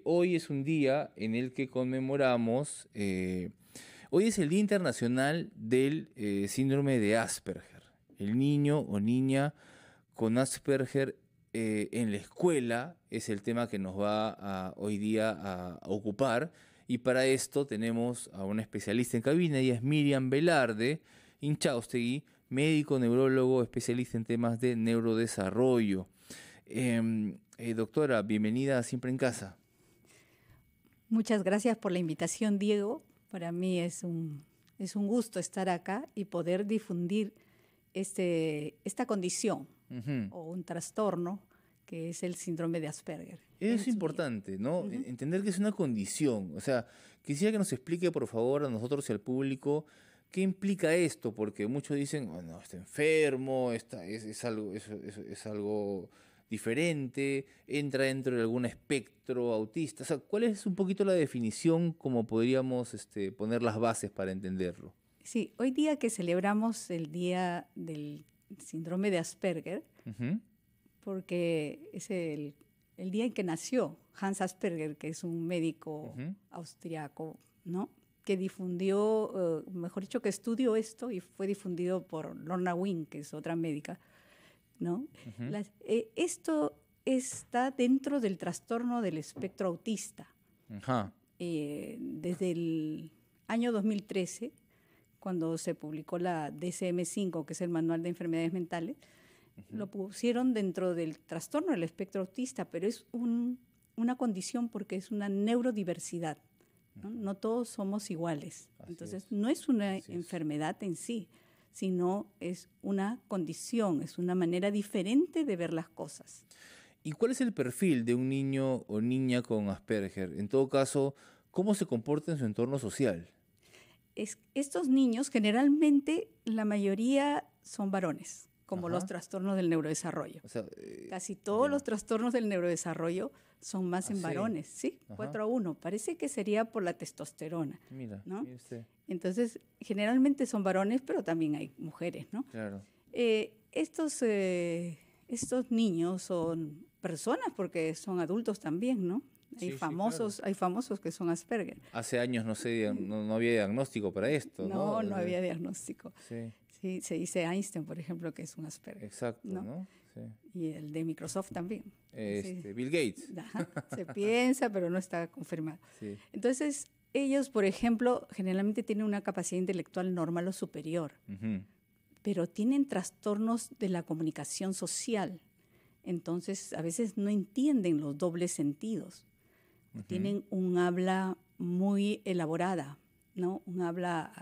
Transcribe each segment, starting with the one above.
Hoy es un día en el que conmemoramos, hoy es el Día Internacional del Síndrome de Asperger. El niño o niña con Asperger en la escuela es el tema que nos va hoy día a ocupar. Y para esto tenemos a una especialista en cabina, ella es Miriam Velarde Inchaustegui, médico neurólogo, especialista en temas de neurodesarrollo. Doctora, bienvenida a Siempre en Casa. Muchas gracias por la invitación, Diego. Para mí es un gusto estar acá y poder difundir esta condición o un trastorno que es el síndrome de Asperger. Es importante, ¿no? Entender que es una condición. O sea, quisiera que nos explique, por favor, a nosotros y al público, qué implica esto, porque muchos dicen, oh, no, está enfermo, es algo diferente, entra dentro de algún espectro autista. O sea, ¿cuál es un poquito la definición, como podríamos poner las bases para entenderlo? Sí, hoy día que celebramos el Día del Síndrome de Asperger, porque es el día en que nació Hans Asperger, que es un médico austriaco, ¿no?, que difundió, mejor dicho, que estudió esto y fue difundido por Lorna Wynne, que es otra médica, ¿no? Esto está dentro del trastorno del espectro autista. Desde el año 2013, cuando se publicó la DSM-5, que es el Manual de Enfermedades Mentales, lo pusieron dentro del trastorno del espectro autista, pero es una condición porque es una neurodiversidad. No todos somos iguales. Entonces, no es una enfermedad en sí, sino es una condición, es una manera diferente de ver las cosas. ¿Y cuál es el perfil de un niño o niña con Asperger? En todo caso, ¿cómo se comporta en su entorno social? Estos niños, generalmente, la mayoría son varones, como los trastornos del neurodesarrollo. O sea, casi todos los trastornos del neurodesarrollo son más en varones, ¿sí? 4-1. Parece que sería por la testosterona. Mira, ¿no? mire usted. Entonces, generalmente son varones, pero también hay mujeres, ¿no? Claro. Estos niños son personas porque son adultos también, ¿no? Hay famosos que son Asperger. Hace años no había diagnóstico para esto, ¿no? No había diagnóstico. Sí. Sí, se dice Einstein, por ejemplo, que es un Asperger. Exacto, ¿no? Sí. Y el de Microsoft también. Bill Gates. Se piensa, pero no está confirmado. Sí. Entonces, ellos, por ejemplo, generalmente tienen una capacidad intelectual normal o superior, pero tienen trastornos de la comunicación social. Entonces, a veces no entienden los dobles sentidos. Tienen un habla muy elaborada, ¿no? Un habla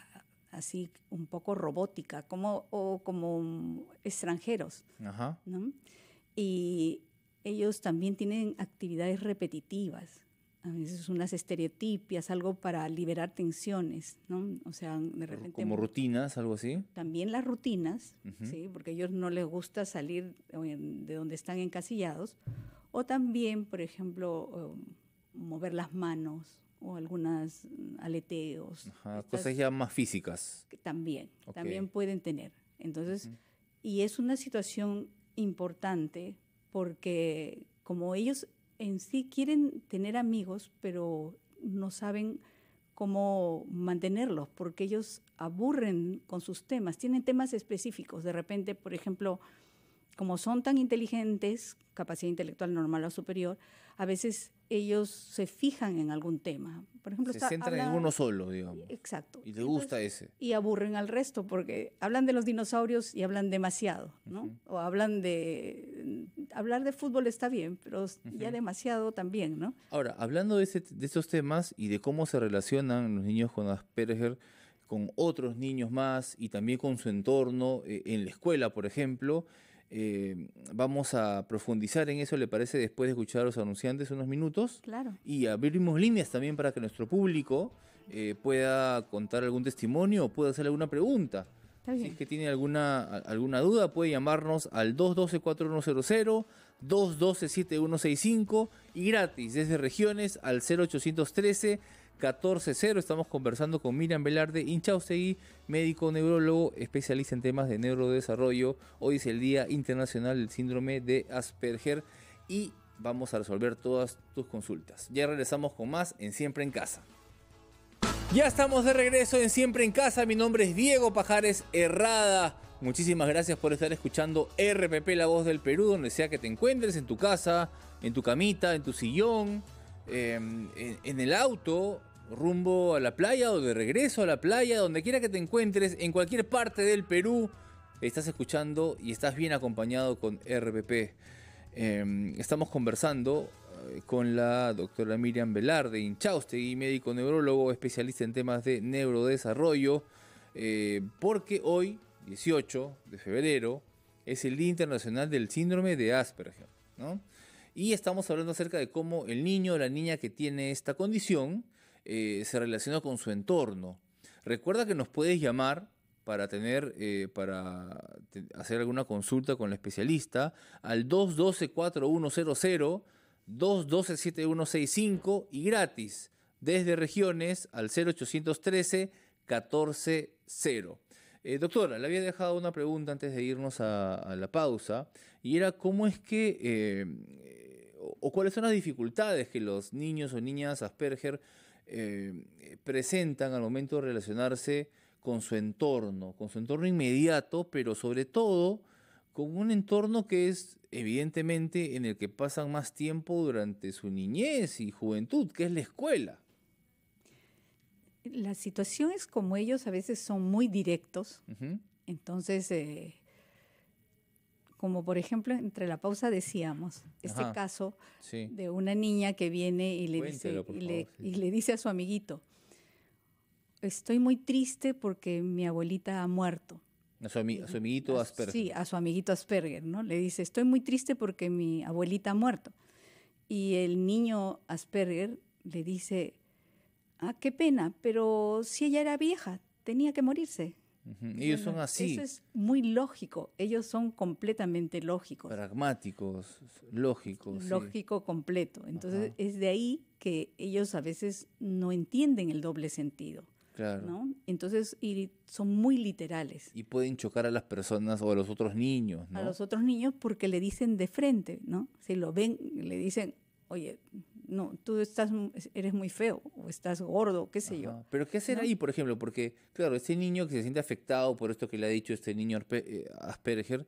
así un poco robótica, como extranjeros, ¿no? Y ellos también tienen actividades repetitivas, a veces unas estereotipias, algo para liberar tensiones, ¿no? O sea, de repente... ¿Como rutinas, algo así? También las rutinas, ¿sí? Porque a ellos no les gusta salir de donde están encasillados. O también, por ejemplo, mover las manos o algunos aleteos. Cosas ya más físicas. Que también pueden tener. Entonces, y es una situación importante porque como ellos en sí quieren tener amigos, pero no saben cómo mantenerlos, porque ellos aburren con sus temas, tienen temas específicos. De repente, por ejemplo, como son tan inteligentes, capacidad intelectual normal o superior, a veces ellos se fijan en algún tema. Por ejemplo, se centran en uno solo, digamos. Exacto. Y les gusta ese. Y aburren al resto, porque hablan de los dinosaurios y hablan demasiado, ¿no? O hablan hablar de fútbol está bien, pero ya demasiado también, ¿no? Ahora, hablando de estos temas y de cómo se relacionan los niños con Asperger con otros niños más y también con su entorno en la escuela, por ejemplo, vamos a profundizar en eso, ¿le parece? Después de escuchar a los anunciantes unos minutos. Claro. Y abrimos líneas también para que nuestro público pueda contar algún testimonio o pueda hacer alguna pregunta. Si es que tiene alguna duda, puede llamarnos al 212-4100, 212-7165 y gratis desde regiones al 0813-14-0. Estamos conversando con Miriam Velarde Inchaustegui, médico neurólogo, especialista en temas de neurodesarrollo. Hoy es el Día Internacional del Síndrome de Asperger y vamos a resolver todas tus consultas. Ya regresamos con más en Siempre en Casa. Ya estamos de regreso en Siempre en Casa. Mi nombre es Diego Pajares Herrada. Muchísimas gracias por estar escuchando RPP, La Voz del Perú, donde sea que te encuentres, en tu casa, en tu camita, en tu sillón, en el auto, rumbo a la playa o de regreso a la playa, donde quiera que te encuentres, en cualquier parte del Perú, estás escuchando y estás bien acompañado con RPP. Estamos conversando con la doctora Miriam Velarde Inchaustegui, médico neurólogo, especialista en temas de neurodesarrollo, porque hoy, 18 de febrero, es el Día Internacional del Síndrome de Asperger, ¿no? Y estamos hablando acerca de cómo el niño o la niña que tiene esta condición se relaciona con su entorno. Recuerda que nos puedes llamar para hacer alguna consulta con el especialista al 212-4100, 212-7165 y gratis desde regiones al 0813-140. Doctora, le había dejado una pregunta antes de irnos a la pausa y era cómo es que o cuáles son las dificultades que los niños o niñas Asperger presentan al momento de relacionarse con su entorno inmediato, pero sobre todo con un entorno que es evidentemente en el que pasan más tiempo durante su niñez y juventud, que es la escuela. La situación es como ellos a veces son muy directos, entonces, como por ejemplo, entre la pausa decíamos, este caso de una niña que viene y le dice a su amiguito, estoy muy triste porque mi abuelita ha muerto. A su amiguito Asperger. Sí, a su amiguito Asperger, ¿no? Le dice, estoy muy triste porque mi abuelita ha muerto. Y el niño Asperger le dice, qué pena, pero si ella era vieja, tenía que morirse. Ellos son así. Eso es muy lógico. Ellos son completamente lógicos. Pragmáticos, lógicos. Lógico completo. Entonces es de ahí que ellos a veces no entienden el doble sentido. Claro. ¿No? Entonces son muy literales. Y pueden chocar a las personas o a los otros niños, ¿no? A los otros niños porque le dicen de frente, ¿no? Si lo ven, le dicen, oye, no, tú eres muy feo o estás gordo, qué sé yo. Pero ¿qué hacer ahí, por ejemplo? Porque, claro, este niño que se siente afectado por esto que le ha dicho este niño Asperger,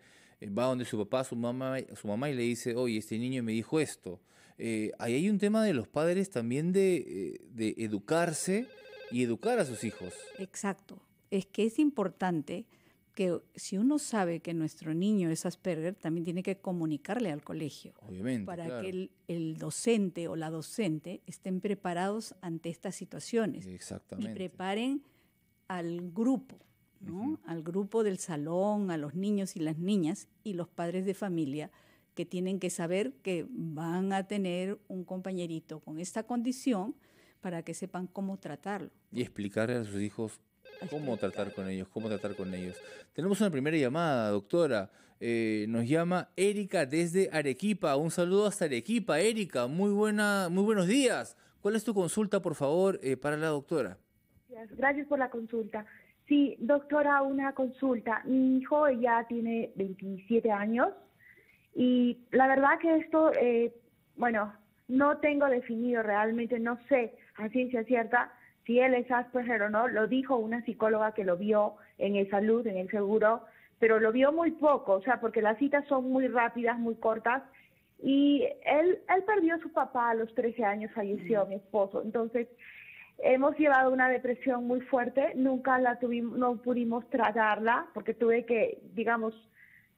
va donde su papá, su mamá y le dice, oye, este niño me dijo esto. Ahí hay un tema de los padres también de educarse y educar a sus hijos. Exacto. Es que es importante que si uno sabe que nuestro niño es Asperger, también tiene que comunicarle al colegio. Obviamente, para que el docente o la docente estén preparados ante estas situaciones. Exactamente. Y preparen al grupo, ¿no? Al grupo del salón, a los niños y las niñas y los padres de familia, que tienen que saber que van a tener un compañerito con esta condición para que sepan cómo tratarlo. Y explicarle a sus hijos cómo tratar con ellos. Tenemos una primera llamada, doctora. Nos llama Erika desde Arequipa. Un saludo hasta Arequipa. Erika, muy buenos días. ¿Cuál es tu consulta, por favor, para la doctora? Gracias por la consulta. Sí, doctora, una consulta. Mi hijo ya tiene 27 años y la verdad que esto, no tengo definido realmente, no sé a ciencia cierta si él es Asperger o no. Lo dijo una psicóloga que lo vio en el salud, en el seguro, pero lo vio muy poco, o sea, porque las citas son muy rápidas, muy cortas, y él perdió a su papá a los 13 años, falleció mi esposo. Entonces, hemos llevado una depresión muy fuerte, nunca no pudimos tratarla, porque tuve que,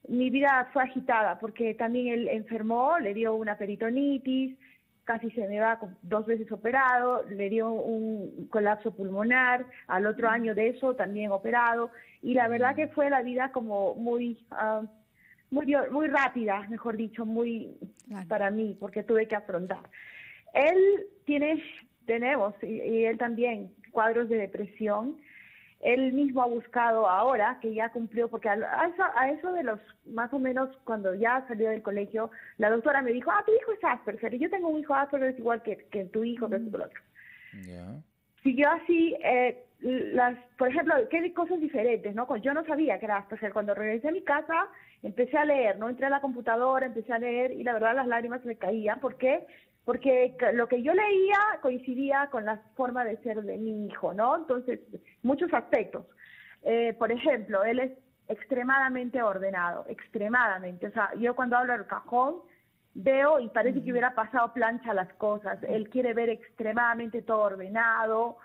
mi vida fue agitada, porque también él enfermó, le dio una peritonitis, casi se me va 2 veces operado, le dio un colapso pulmonar, al otro año de eso también operado, y la verdad que fue la vida como muy rápida, mejor dicho, para mí, porque tuve que afrontar. Tenemos, y él también, cuadros de depresión. Él mismo ha buscado ahora, que ya cumplió, porque a eso de los, más o menos, cuando ya salió del colegio, la doctora me dijo, tu hijo es Asperger, y yo tengo un hijo Asperger, es igual que tu hijo, que es el otro. Yeah. Siguió así, por ejemplo, qué cosas diferentes, ¿no? Yo no sabía que era Asperger. Cuando regresé a mi casa, empecé a leer, ¿no? Entré a la computadora, empecé a leer y la verdad las lágrimas me caían. ¿Por qué? Porque lo que yo leía coincidía con la forma de ser de mi hijo, ¿no? Entonces, muchos aspectos. Por ejemplo, él es extremadamente ordenado, extremadamente. O sea, yo cuando hablo del cajón veo y parece que hubiera pasado plancha las cosas. Él quiere ver extremadamente todo ordenado.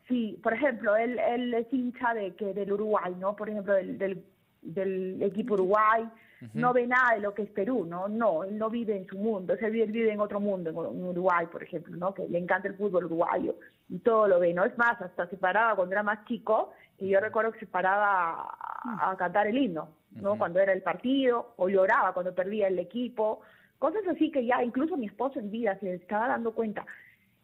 Sí, por ejemplo, él es hincha del Uruguay, ¿no? Por ejemplo, del equipo Uruguay. No ve nada de lo que es Perú, ¿no? No, él no vive en su mundo, él vive en otro mundo, en Uruguay, por ejemplo, ¿no? Que le encanta el fútbol uruguayo y todo lo ve, ¿no? Es más, hasta se paraba cuando era más chico, y yo recuerdo que se paraba a cantar el himno, ¿no? Cuando era el partido, o lloraba cuando perdía el equipo, cosas así que ya incluso mi esposo en vida se estaba dando cuenta.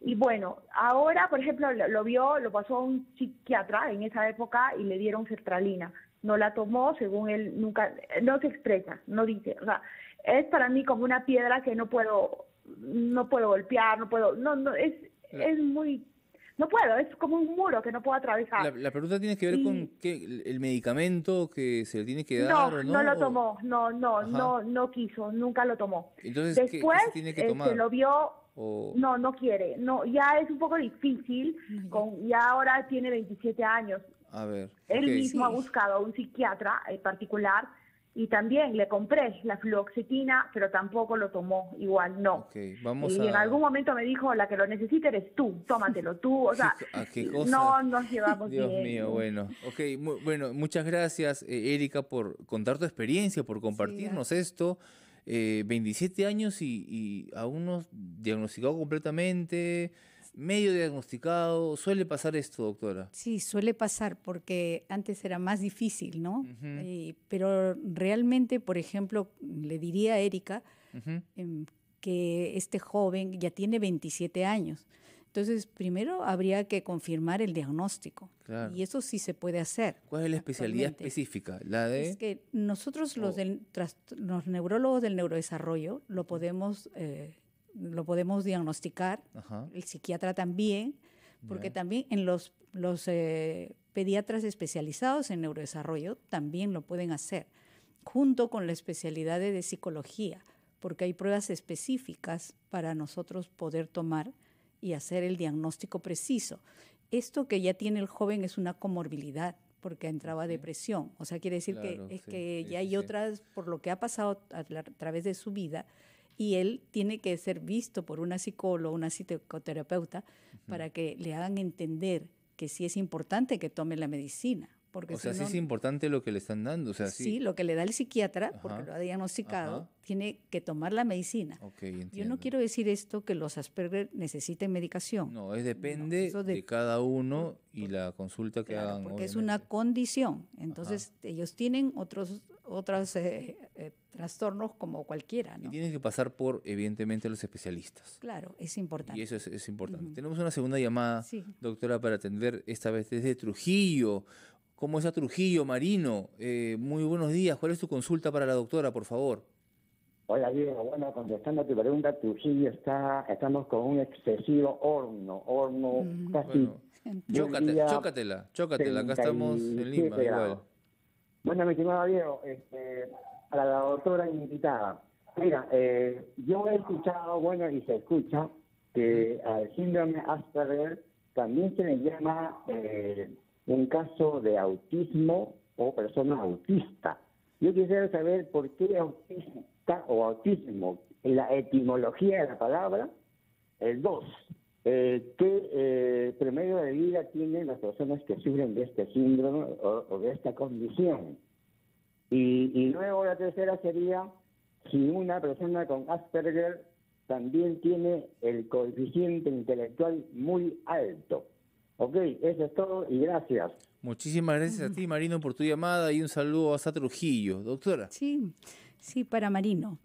Y bueno, ahora, por ejemplo, lo pasó a un psiquiatra en esa época y le dieron sertralina. No la tomó, según él, nunca, no se expresa, no dice, o sea, es para mí como una piedra que no puedo golpear, es muy, no puedo, es como un muro que no puedo atravesar. La pregunta tiene que ver con que el medicamento que se le tiene que dar, No, ¿o no? no lo tomó, no quiso, nunca lo tomó. Entonces, después ¿qué se tiene que tomar? se lo vio, O... no quiere, no, ya es un poco difícil, ya ahora tiene 27 años. A ver, Él mismo ha buscado a un psiquiatra en particular y también le compré la fluoxetina, pero tampoco lo tomó, igual no. Vamos y en algún momento me dijo, la que lo necesita eres tú, tómatelo tú, o sea, ¿Qué cosa? No nos llevamos Dios bien. Dios mío, bueno. Bueno, muchas gracias, Erika, por contar tu experiencia, por compartirnos esto. 27 años y aún no diagnosticado completamente, medio diagnosticado. ¿Suele pasar esto, doctora? Sí, suele pasar porque antes era más difícil, ¿no? Pero realmente, por ejemplo, le diría a Erika que este joven ya tiene 27 años. Entonces, primero habría que confirmar el diagnóstico. Claro. Y eso sí se puede hacer. ¿Cuál es la especialidad específica? ¿La de...? Es que nosotros, los neurólogos del neurodesarrollo, lo podemos diagnosticar, el psiquiatra también, porque también en los pediatras especializados en neurodesarrollo también lo pueden hacer, junto con la especialidad de psicología, porque hay pruebas específicas para nosotros poder tomar y hacer el diagnóstico preciso. Esto que ya tiene el joven es una comorbilidad, porque entraba depresión. O sea, quiere decir que ya hay otras, por lo que ha pasado a través de su vida, y él tiene que ser visto por una psicóloga, una psicoterapeuta, para que le hagan entender que sí es importante que tome la medicina. Porque o sea, sí es importante lo que le están dando. O sea, sí, lo que le da el psiquiatra, porque lo ha diagnosticado, tiene que tomar la medicina. Yo no quiero decir esto que los Asperger nececiten medicación. No, depende de cada uno y la consulta que hagan. Porque es una condición. Entonces, ellos tienen otros trastornos como cualquiera, ¿no? Y tienen que pasar por, evidentemente, los especialistas. Claro, es importante. Y eso es importante. Tenemos una segunda llamada, doctora, para atender esta vez desde Trujillo. ¿Cómo está Trujillo, Marino? Muy buenos días. ¿Cuál es tu consulta para la doctora, por favor? Hola, Diego. Bueno, contestando a tu pregunta, Trujillo estamos con un excesivo horno casi... Bueno, chócatela. Acá estamos en Lima, igual. Bueno, mi estimado Diego, para la doctora invitada. Mira, yo he escuchado, bueno, y se escucha, que al síndrome Asperger también se le llama... un caso de autismo o persona autista. Yo quisiera saber por qué autista o autismo, en la etimología de la palabra. El 2, ¿qué promedio de vida tienen las personas que sufren de este síndrome o de esta condición? Y luego la tercera sería si una persona con Asperger también tiene el coeficiente intelectual muy alto. Ok, eso es todo y gracias. Muchísimas gracias a ti, Marino, por tu llamada y un saludo hasta Trujillo. Doctora. Sí, para Marino.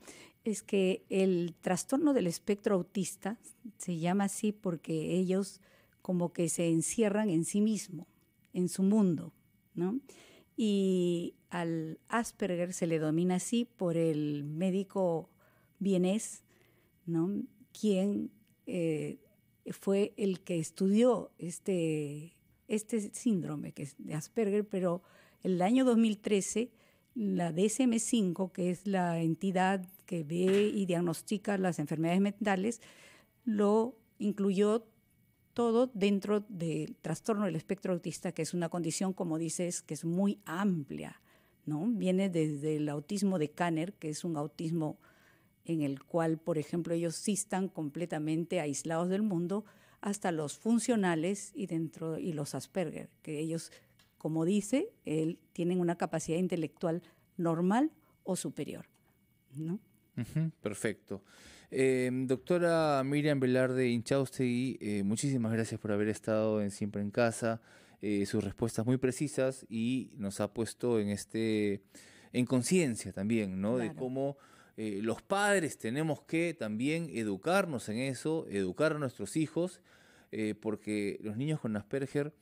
Es que el trastorno del espectro autista se llama así porque ellos como que se encierran en sí mismo, en su mundo, ¿no? Y al Asperger se le domina así por el médico vienés, ¿no? Quien... fue el que estudió este síndrome que es de Asperger, pero en el año 2013 la DSM-5, que es la entidad que ve y diagnostica las enfermedades mentales, lo incluyó todo dentro del trastorno del espectro autista, que es una condición, como dices, que es muy amplia, ¿no? Viene desde el autismo de Kanner, que es un autismo en el cual, por ejemplo, ellos sí están completamente aislados del mundo, hasta los funcionales y los Asperger, que ellos, como dice, tienen una capacidad intelectual normal o superior, ¿no? Perfecto. Doctora Miriam Velarde Inchaustegui, muchísimas gracias por haber estado en Siempre en Casa, sus respuestas muy precisas, y nos ha puesto en conciencia también, ¿no? Claro. De cómo los padres tenemos que también educarnos en eso, educar a nuestros hijos, porque los niños con Asperger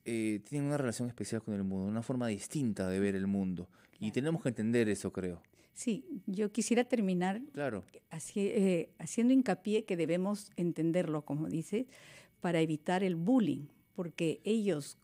tienen una relación especial con el mundo, una forma distinta de ver el mundo, claro. Y tenemos que entender eso, creo. Sí, yo quisiera terminar claro. haciendo hincapié que debemos entenderlo, como dice, para evitar el bullying, porque ellos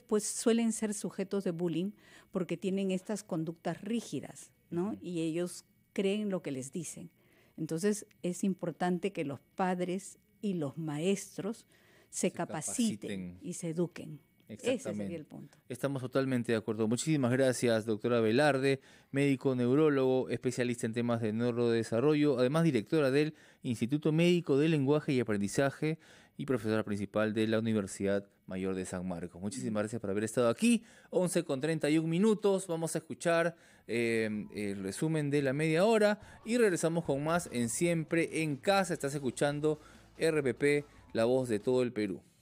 pues suelen ser sujetos de bullying porque tienen estas conductas rígidas, ¿no? Y ellos creen lo que les dicen. Entonces es importante que los padres y los maestros se capaciten y se eduquen. Exactamente. Ese sería el punto. Estamos totalmente de acuerdo. Muchísimas gracias, doctora Velarde, médico neurólogo, especialista en temas de neurodesarrollo, además directora del Instituto Médico de Lenguaje y Aprendizaje y profesora principal de la Universidad Mayor de San Marcos. Muchísimas gracias por haber estado aquí. 11:31. Vamos a escuchar el resumen de la media hora y regresamos con más en Siempre en Casa. Estás escuchando RPP, la voz de todo el Perú.